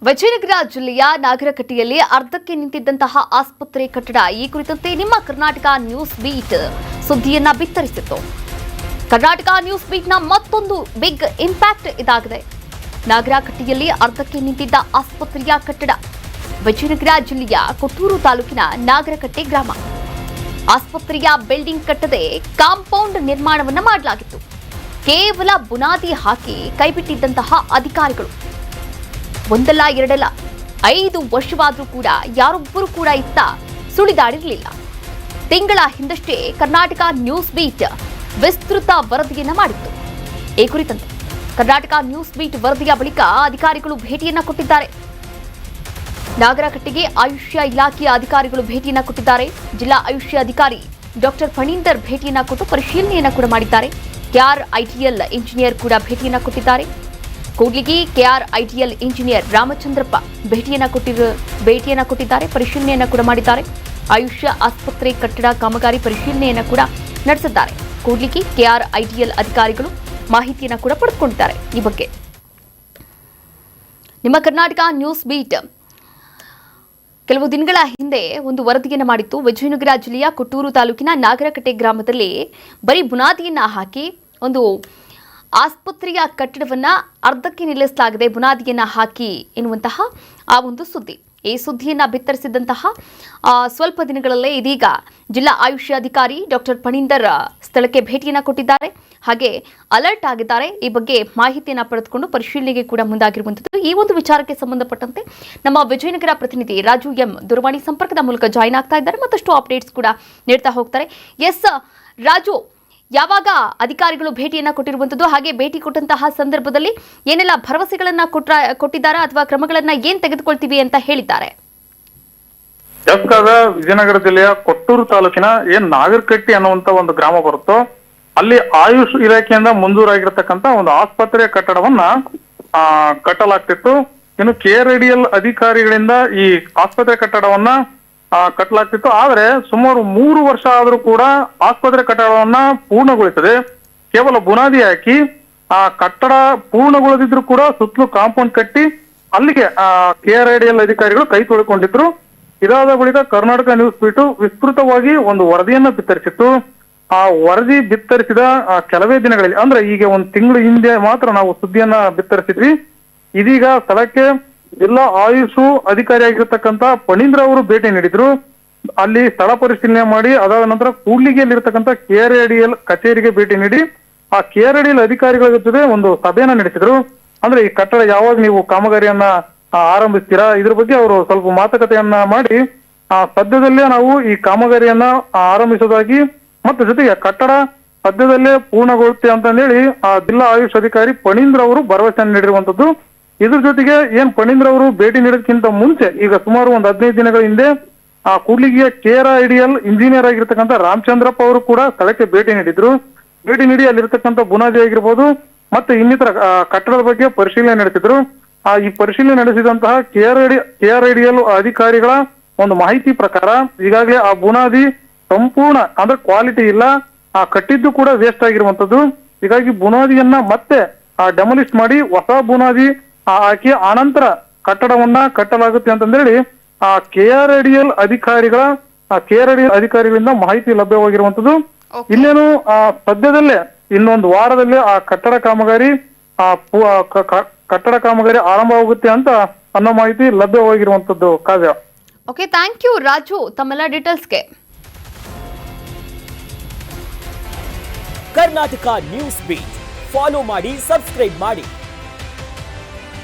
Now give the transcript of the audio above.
ವಿಜಯನಗರ ಜಿಲ್ಲೆಯ ನಾಗರಕಟ್ಟೆಯಲ್ಲಿ ಅರ್ಧಕ್ಕೆ ನಿಂತಿದ್ದಂತಹ ಆಸ್ಪತ್ರೆ ಕಟ್ಟಡ ಈ ಕುರಿತಂತೆ ನಿಮ್ಮ ಕರ್ನಾಟಕ ನ್ಯೂಸ್ ಬೀಟ್ ಸುದ್ದಿಯನ್ನ ಬಿತ್ತರಿಸಿತ್ತು. ಕರ್ನಾಟಕ ನ್ಯೂಸ್ ಬೀಟ್ನ ಮತ್ತೊಂದು ಬಿಗ್ ಇಂಪ್ಯಾಕ್ಟ್ ಇದಾಗಿದೆ. ನಾಗರಕಟ್ಟೆಯಲ್ಲಿ ಅರ್ಧಕ್ಕೆ ನಿಂತಿದ್ದ ಆಸ್ಪತ್ರೆಯ ಕಟ್ಟಡ ವಿಜಯನಗರ ಜಿಲ್ಲೆಯ ಕೊಟ್ಟೂರು ತಾಲೂಕಿನ ನಾಗರಕಟ್ಟೆ ಗ್ರಾಮ. ಆಸ್ಪತ್ರೆಯ ಬಿಲ್ಡಿಂಗ್ ಕಟ್ಟದೆ ಕಾಂಪೌಂಡ್ ನಿರ್ಮಾಣವನ್ನ ಮಾಡಲಾಗಿತ್ತು. ಕೇವಲ ಬುನಾದಿ ಹಾಕಿ ಕೈಬಿಟ್ಟಿದ್ದಂತಹ ಅಧಿಕಾರಿಗಳು ಒಂದಲ್ಲ ಎರಡಲ್ಲ 5 ವರ್ಷವಾದರೂ ಕೂಡ ಯಾರೊಬ್ಬರು ಕೂಡ ಇತ್ತ ಸುಳಿದಾಡಿರಲಿಲ್ಲ. ತಿಂಗಳ ಹಿಂದಷ್ಟೇ ಕರ್ನಾಟಕ ನ್ಯೂಸ್ ಬೀಟ್ ವಿಸ್ತೃತ ವರದಿಯನ್ನ ಮಾಡಿತ್ತು. ಈ ಕುರಿತಂತೆ ಕರ್ನಾಟಕ ನ್ಯೂಸ್ ಬೀಟ್ ವರದಿಯ ಬಳಿಕ ಅಧಿಕಾರಿಗಳು ಭೇಟಿಯನ್ನ ಕೊಟ್ಟಿದ್ದಾರೆ. ನಾಗರಕಟ್ಟೆಗೆ ಆಯುಷ್ಯ ಇಲಾಖೆಯ ಅಧಿಕಾರಿಗಳು ಭೇಟಿಯನ್ನ ಕೊಟ್ಟಿದ್ದಾರೆ. ಜಿಲ್ಲಾ ಆಯುಷ್ಯ ಅಧಿಕಾರಿ ಡಾಕ್ಟರ್ ಫಣೀಂದರ್ ಭೇಟಿಯನ್ನ ಕೊಟ್ಟು ಪರಿಶೀಲನೆಯನ್ನ ಕೂಡ ಮಾಡಿದ್ದಾರೆ. KRITL ಇಂಜಿನಿಯರ್ ಕೂಡ ಭೇಟಿಯನ್ನ ಕೊಟ್ಟಿದ್ದಾರೆ. ಕೂಡ್ಲಿಗಿ KRITL ಇಂಜಿನಿಯರ್ ರಾಮಚಂದ್ರಪ್ಪ ಭೇಟಿಯನ್ನ ಕೊಟ್ಟಿದ್ದಾರೆ. ಪರಿಶೀಲನೆಯನ್ನ ಕೂಡ ಮಾಡಿದ್ದಾರೆ. ಆಯುಷ್ಯ ಆಸ್ಪತ್ರೆ ಕಟ್ಟಡ ಕಾಮಗಾರಿ ಪರಿಶೀಲನೆಯನ್ನ ಕೂಡ ನಡೆಸಿದ್ದಾರೆ. ಕೂಡ್ಲಿಗಿ KRITL ಅಧಿಕಾರಿಗಳು ಮಾಹಿತಿಯನ್ನ ಕೂಡ ಪಡೆದುಕೊಂಡಿದ್ದಾರೆ. ಈ ಬಗ್ಗೆ ನಿಮ್ಮ ಕರ್ನಾಟಕ ನ್ಯೂಸ್ ಬೀಟ್ ಕೆಲವು ದಿನಗಳ ಹಿಂದೆ ಒಂದು ವರದಿಯನ್ನು ಮಾಡಿತ್ತು. ವಿಜಯನಗರ ಜಿಲ್ಲೆಯ ಕೊಟ್ಟೂರು ತಾಲೂಕಿನ ನಾಗರಕಟ್ಟೆ ಗ್ರಾಮದಲ್ಲಿ ಬರೀ ಬುನಾದಿಯನ್ನ ಹಾಕಿ ಒಂದು ಆಸ್ಪತ್ರೆಯ ಕಟ್ಟಡವನ್ನ ಅರ್ಧಕ್ಕೆ ನಿಲ್ಲಿಸಲಾಗಿದೆ, ಬುನಾದಿಯನ್ನ ಹಾಕಿ ಎನ್ನುವಂತಹ ಆ ಒಂದು ಸುದ್ದಿ. ಈ ಸುದ್ದಿಯನ್ನ ಬಿತ್ತರಿಸಿದಂತಹ ಸ್ವಲ್ಪ ದಿನಗಳಲ್ಲೇ ಇದೀಗ ಜಿಲ್ಲಾ ಆಯುಷ್ಯ ಅಧಿಕಾರಿ ಡಾಕ್ಟರ್ ಫಣೀಂದರ್ ಸ್ಥಳಕ್ಕೆ ಭೇಟಿಯನ್ನ ಕೊಟ್ಟಿದ್ದಾರೆ. ಹಾಗೆ ಅಲರ್ಟ್ ಆಗಿದ್ದಾರೆ. ಈ ಬಗ್ಗೆ ಮಾಹಿತಿಯನ್ನ ಪಡೆದುಕೊಂಡು ಪರಿಶೀಲನೆಗೆ ಕೂಡ ಮುಂದಾಗಿರುವಂಥದ್ದು. ಈ ಒಂದು ವಿಚಾರಕ್ಕೆ ಸಂಬಂಧಪಟ್ಟಂತೆ ನಮ್ಮ ವಿಜಯನಗರ ಪ್ರತಿನಿಧಿ ರಾಜು ಎಂ ದೂರವಾಣಿ ಸಂಪರ್ಕದ ಮೂಲಕ ಜಾಯಿನ್ ಆಗ್ತಾ ಇದ್ದಾರೆ. ಮತ್ತಷ್ಟು ಅಪ್ಡೇಟ್ಸ್ ಕೂಡ ನೀಡ್ತಾ ಹೋಗ್ತಾರೆ. ಎಸ್ ರಾಜು, ಯಾವಾಗ ಅಧಿಕಾರಿಗಳು ಭೇಟಿಯನ್ನ ಕೊಟ್ಟಿರುವಂಥದ್ದು, ಹಾಗೆ ಭೇಟಿ ಕೊಟ್ಟಂತಹ ಸಂದರ್ಭದಲ್ಲಿ ಏನೆಲ್ಲ ಭರವಸೆಗಳನ್ನ ಕೊಟ್ಟಿದ್ದಾರೆ ಅಥವಾ ಕ್ರಮಗಳನ್ನ ಏನ್ ತೆಗೆದುಕೊಳ್ತೀವಿ ಅಂತ ಹೇಳಿದ್ದಾರೆ? ವಿಜಯನಗರ ಜಿಲ್ಲೆಯ ಕೊಟ್ಟೂರು ತಾಲೂಕಿನ ಏನ್ ನಾಗರಕಟ್ಟಿ ಅನ್ನುವಂತ ಒಂದು ಗ್ರಾಮ ಬರುತ್ತೋ ಅಲ್ಲಿ ಆಯುಷ್ ಇಲಾಖೆಯಿಂದ ಮಂಜೂರಾಗಿರ್ತಕ್ಕಂತ ಒಂದು ಆಸ್ಪತ್ರೆಯ ಕಟ್ಟಡವನ್ನ ಕಟ್ಟಲಾಗ್ತಿತ್ತು. ಇನ್ನು KRITL ಅಧಿಕಾರಿಗಳಿಂದ ಈ ಆಸ್ಪತ್ರೆ ಕಟ್ಟಡವನ್ನ ಕಟ್ಟಲಾಗ್ತಿತ್ತು. ಆದ್ರೆ ಸುಮಾರು 3 ವರ್ಷ ಆದ್ರೂ ಕೂಡ ಆಸ್ಪತ್ರೆ ಕಟ್ಟಡವನ್ನ ಪೂರ್ಣಗೊಳಿಸದೆ ಕೇವಲ ಬುನಾದಿ ಹಾಕಿ ಆ ಕಟ್ಟಡ ಪೂರ್ಣಗೊಳ್ಳದಿದ್ರು ಕೂಡ ಸುತ್ತಲೂ ಕಾಂಪೌಂಡ್ ಕಟ್ಟಿ ಅಲ್ಲಿಗೆ KRITL ಅಧಿಕಾರಿಗಳು ಕೈ ತೊಳ್ಕೊಂಡಿದ್ರು. ಇದಾದ ಬಳಿಕ ಕರ್ನಾಟಕ ನ್ಯೂಸ್ ಬೀಟು ವಿಸ್ತೃತವಾಗಿ ಒಂದು ವರದಿಯನ್ನ ಬಿತ್ತರಿಸಿತ್ತು. ಆ ವರದಿ ಬಿತ್ತರಿಸಿದ ಕೆಲವೇ ದಿನಗಳಲ್ಲಿ, ಅಂದ್ರೆ ಈಗ 1 ತಿಂಗಳು ಹಿಂದೆ ಮಾತ್ರ ನಾವು ಸುದ್ದಿಯನ್ನ ಬಿತ್ತರಿಸಿದ್ವಿ. ಇದೀಗ ಸ್ಥಳಕ್ಕೆ ಜಿಲ್ಲಾ ಆಯುಷ್ ಅಧಿಕಾರಿಯಾಗಿರ್ತಕ್ಕಂತ ಫಣೀಂದ್ರ ಅವರು ಭೇಟಿ ನೀಡಿದ್ರು. ಅಲ್ಲಿ ಸ್ಥಳ ಪರಿಶೀಲನೆ ಮಾಡಿ ಅದಾದ ನಂತರ ಕೂಡ್ಲಿಗಿಯಲ್ಲಿರ್ತಕ್ಕಂಥ KRITL ಕಚೇರಿಗೆ ಭೇಟಿ ನೀಡಿ ಆ KRITL ಅಧಿಕಾರಿಗಳ ಜೊತೆ ಒಂದು ಸಭೆಯನ್ನ ನಡೆಸಿದ್ರು. ಅಂದ್ರೆ ಈ ಕಟ್ಟಡ ಯಾವಾಗ ನೀವು ಕಾಮಗಾರಿಯನ್ನ ಆರಂಭಿಸ್ತೀರಾ, ಇದ್ರ ಬಗ್ಗೆ ಅವರು ಸ್ವಲ್ಪ ಮಾತುಕತೆಯನ್ನ ಮಾಡಿ ಸದ್ಯದಲ್ಲೇ ನಾವು ಈ ಕಾಮಗಾರಿಯನ್ನ ಆರಂಭಿಸೋದಾಗಿ ಮತ್ತೆ ಜೊತೆಗೆ ಕಟ್ಟಡ ಸದ್ಯದಲ್ಲೇ ಪೂರ್ಣಗೊಳ್ಳುತ್ತೆ ಅಂತಂದೇಳಿ ಆ ಜಿಲ್ಲಾ ಆಯುಷ್ ಅಧಿಕಾರಿ ಫಣೀಂದ್ರ ಅವರು ಭರವಸೆಯನ್ನು ನೀಡಿರುವಂತದ್ದು. ಇದ್ರ ಜೊತೆಗೆ ಏನ್ ಫಣೀಂದ್ರ ಅವರು ಭೇಟಿ ನೀಡೋದಕ್ಕಿಂತ ಮುಂಚೆ ಈಗ ಸುಮಾರು ಒಂದು 15 ದಿನಗಳ ಹಿಂದೆ ಆ ಕೂಡ್ಲಿಗಿಯ KRITL ಇಂಜಿನಿಯರ್ ಆಗಿರ್ತಕ್ಕಂಥ ರಾಮಚಂದ್ರಪ್ಪ ಅವರು ಕೂಡ ಸ್ಥಳಕ್ಕೆ ಭೇಟಿ ನೀಡಿದ್ರು. ಭೇಟಿ ನೀಡಿ ಅಲ್ಲಿರ್ತಕ್ಕಂಥ ಬುನಾದಿ ಆಗಿರ್ಬೋದು ಮತ್ತೆ ಇನ್ನಿತರ ಕಟ್ಟಡದ ಬಗ್ಗೆ ಪರಿಶೀಲನೆ ನಡೆಸಿದ್ರು. ಈ ಪರಿಶೀಲನೆ ನಡೆಸಿದಂತಹ KRITL ಅಧಿಕಾರಿಗಳ ಒಂದು ಮಾಹಿತಿ ಪ್ರಕಾರ ಈಗಾಗಲೇ ಆ ಬುನಾದಿ ಸಂಪೂರ್ಣ ಅಂದ್ರೆ ಕ್ವಾಲಿಟಿ ಇಲ್ಲ, ಆ ಕಟ್ಟಿದ್ದು ಕೂಡ ವೇಸ್ಟ್ ಆಗಿರುವಂತದ್ದು. ಹೀಗಾಗಿ ಬುನಾದಿಯನ್ನ ಮತ್ತೆ ಡೆಮೊಲಿಸ್ಟ್ ಮಾಡಿ ಹೊಸ ಬುನಾದಿ ಹಾಕಿ ಆನಂತರ ಕಟ್ಟಡವನ್ನ ಕಟ್ಟಲಾಗುತ್ತೆ ಅಂತಂದೇಳಿ ಆ KRITL ಅಧಿಕಾರಿಗಳಿಂದ ಮಾಹಿತಿ ಲಭ್ಯವಾಗಿರುವಂತದ್ದು. ಇನ್ನೇನು ಸದ್ಯದಲ್ಲೇ ಇನ್ನೊಂದು ವಾರದಲ್ಲಿ ಆ ಕಟ್ಟಡ ಕಾಮಗಾರಿ ಆರಂಭವಾಗುತ್ತೆ ಅಂತ ಅನ್ನೋ ಮಾಹಿತಿ ಲಭ್ಯವಾಗಿರುವಂತದ್ದು. ಕಾವ್ಯ. ಓಕೆ, ಥ್ಯಾಂಕ್ ಯು ರಾಜು ತಮ್ಮೆಲ್ಲ ಡೀಟೇಲ್ಸ್ಗೆ. ಕರ್ನಾಟಕ ನ್ಯೂಸ್ ಬೀಟ್ ಫಾಲೋ ಮಾಡಿ, ಸಬ್ಸ್ಕ್ರೈಬ್ ಮಾಡಿ.